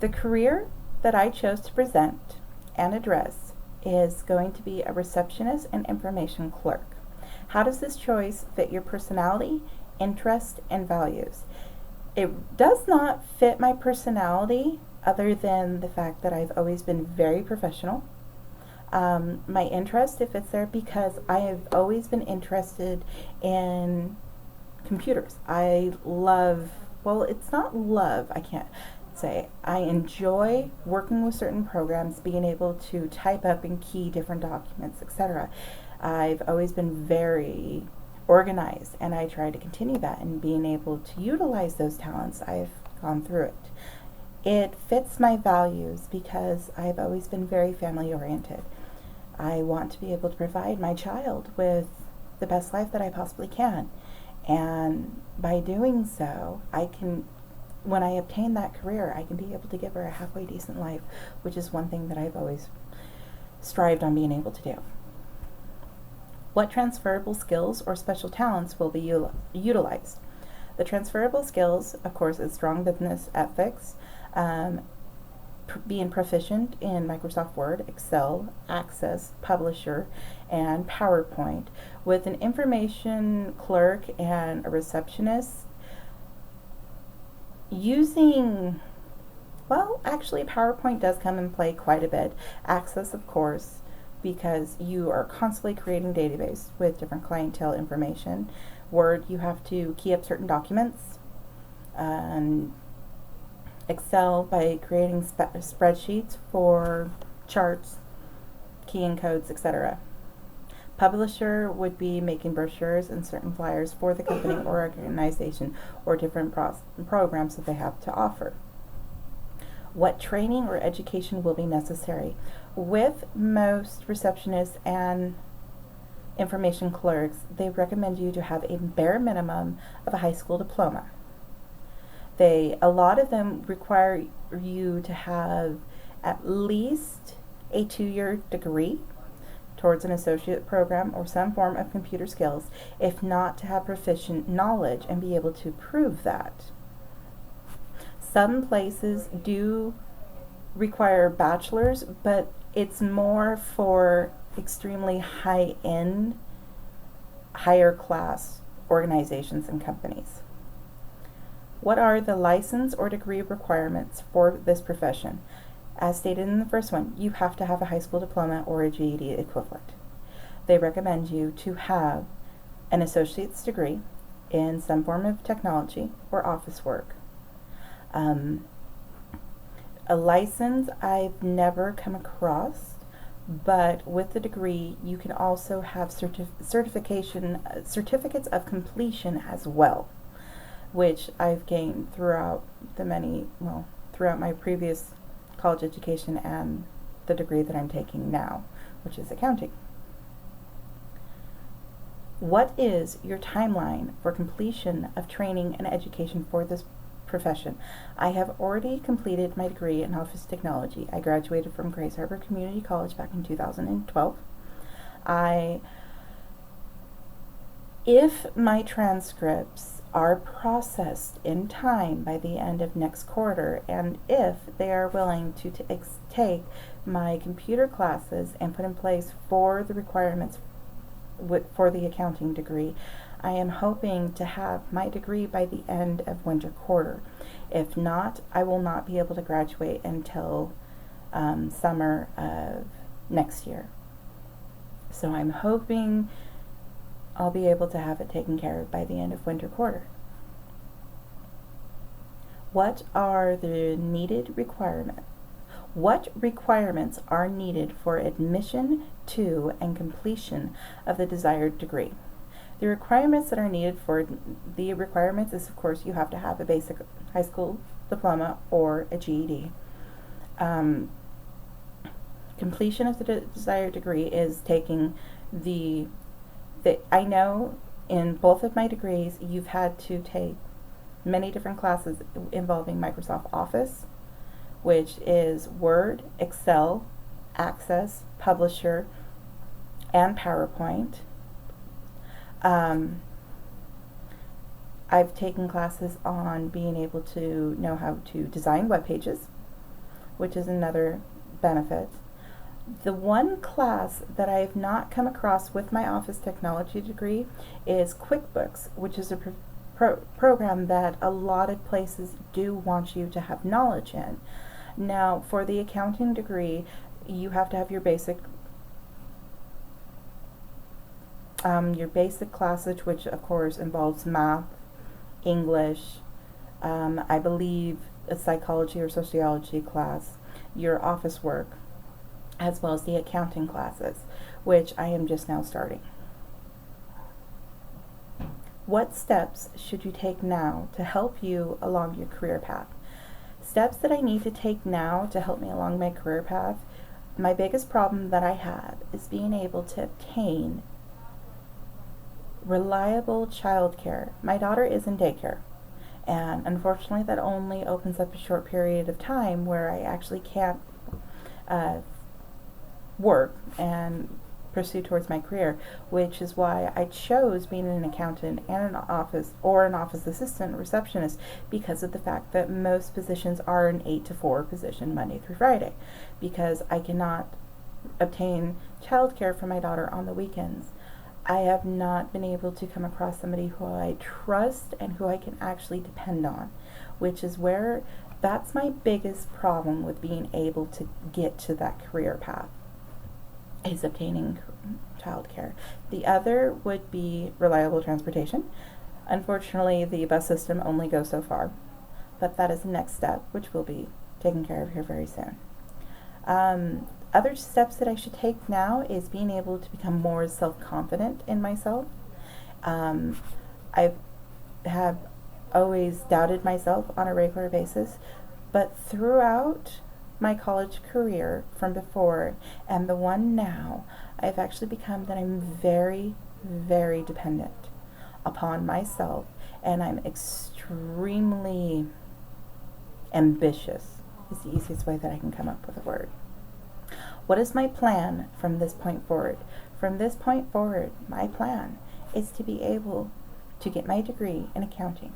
The career that I chose to present and address is going to be a receptionist and information clerk. How does this choice fit your personality, interest, and values? It does not fit my personality other than the fact that I've always been very professional. My interest, if it's there, because I have always been interested in computers. I love, well, it's not love, I can't say. I enjoy working with certain programs, being able to type up and key different documents, etc. I've always been very organized, and I try to continue that, and being able to utilize those talents, I've gone through it. It fits my values because I've always been very family oriented. I want to be able to provide my child with the best life that I possibly can. And by doing so, I can, when I obtain that career, I can be able to give her a halfway decent life, which is one thing that I've always strived on being able to do. What transferable skills or special talents will be utilized? The transferable skills, of course, is strong business ethics, being proficient in Microsoft Word, Excel, Access, Publisher, and PowerPoint. With an information clerk and a receptionist, using, well, actually PowerPoint does come in play quite a bit. Access, of course, because you are constantly creating database with different clientele information. Word, you have to key up certain documents. Excel, by creating spreadsheets for charts, keying codes, etc. Publisher would be making brochures and certain flyers for the company or organization or different programs that they have to offer. What training or education will be necessary? With most receptionists and information clerks, they recommend you to have a bare minimum of a high school diploma. A lot of them require you to have at least a 2-year degree towards an associate program or some form of computer skills, if not to have proficient knowledge and be able to prove that. Some places do require bachelor's, but it's more for extremely high-end, higher class organizations and companies. What are the license or degree requirements for this profession? As stated in the first one, you have to have a high school diploma or a GED equivalent. They recommend you to have an associate's degree in some form of technology or office work. A license I've never come across, but with the degree you can also have certificates of completion as well, which I've gained throughout throughout my previous college education and the degree that I'm taking now, which is accounting. What is your timeline for completion of training and education for this profession? I have already completed my degree in office technology. I graduated from Grays Harbor Community College back in 2012. If my transcripts are processed in time by the end of next quarter, and if they are willing to take my computer classes and put in place for the requirements for the accounting degree, I am hoping to have my degree by the end of winter quarter. If not, I will not be able to graduate until summer of next year. So I'm hoping I'll be able to have it taken care of by the end of winter quarter. What are the needed requirements? What requirements are needed for admission to and completion of the desired degree? The requirements that are needed for the requirements is, of course, you have to have a basic high school diploma or a GED. Completion of the desired degree is taking I know in both of my degrees you've had to take many different classes involving Microsoft Office, which is Word, Excel, Access, Publisher, and PowerPoint. I've taken classes on being able to know how to design web pages, which is another benefit. The one class that I have not come across with my office technology degree is QuickBooks, which is a program that a lot of places do want you to have knowledge in. Now, for the accounting degree, you have to have your basic classes, which of course involves math, English, I believe a psychology or sociology class, your office work, as well as the accounting classes, which I am just now starting. What steps should you take now to help you along your career path? Steps that I need to take now to help me along my career path, my biggest problem that I have is being able to obtain reliable childcare. My daughter is in daycare, and unfortunately that only opens up a short period of time where I actually can't work and pursue towards my career, which is why I chose being an accountant and an office assistant receptionist, because of the fact that most positions are an 8 to 4 position Monday through Friday, because I cannot obtain childcare for my daughter on the weekends. I have not been able to come across somebody who I trust and who I can actually depend on, which is where that's my biggest problem with being able to get to that career path, is obtaining childcare. The other would be reliable transportation. Unfortunately, the bus system only goes so far, but that is the next step, which will be taken care of here very soon. Other steps that I should take now is being able to become more self-confident in myself. I have always doubted myself on a regular basis, but throughout my college career from before and the one now, I've actually become that I'm very, very dependent upon myself, and I'm extremely ambitious is the easiest way that I can come up with a word. What is my plan from this point forward? From this point forward, my plan is to be able to get my degree in accounting.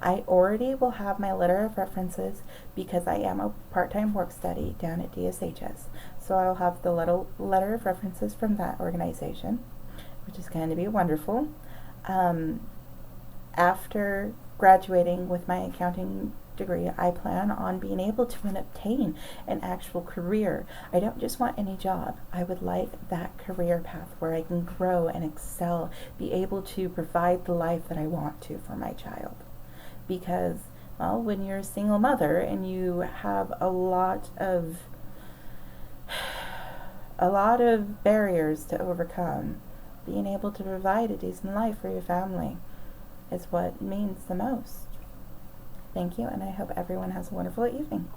I already will have my letter of references because I am a part-time work study down at DSHS. So I'll have the letter of references from that organization, which is going to be wonderful. After graduating with my accounting degree, I plan on being able to obtain an actual career. I don't just want any job. I would like that career path where I can grow and excel, be able to provide the life that I want to for my child. Because, well, when you're a single mother and you have a lot of barriers to overcome, being able to provide a decent life for your family is what means the most. Thank you, and I hope everyone has a wonderful evening.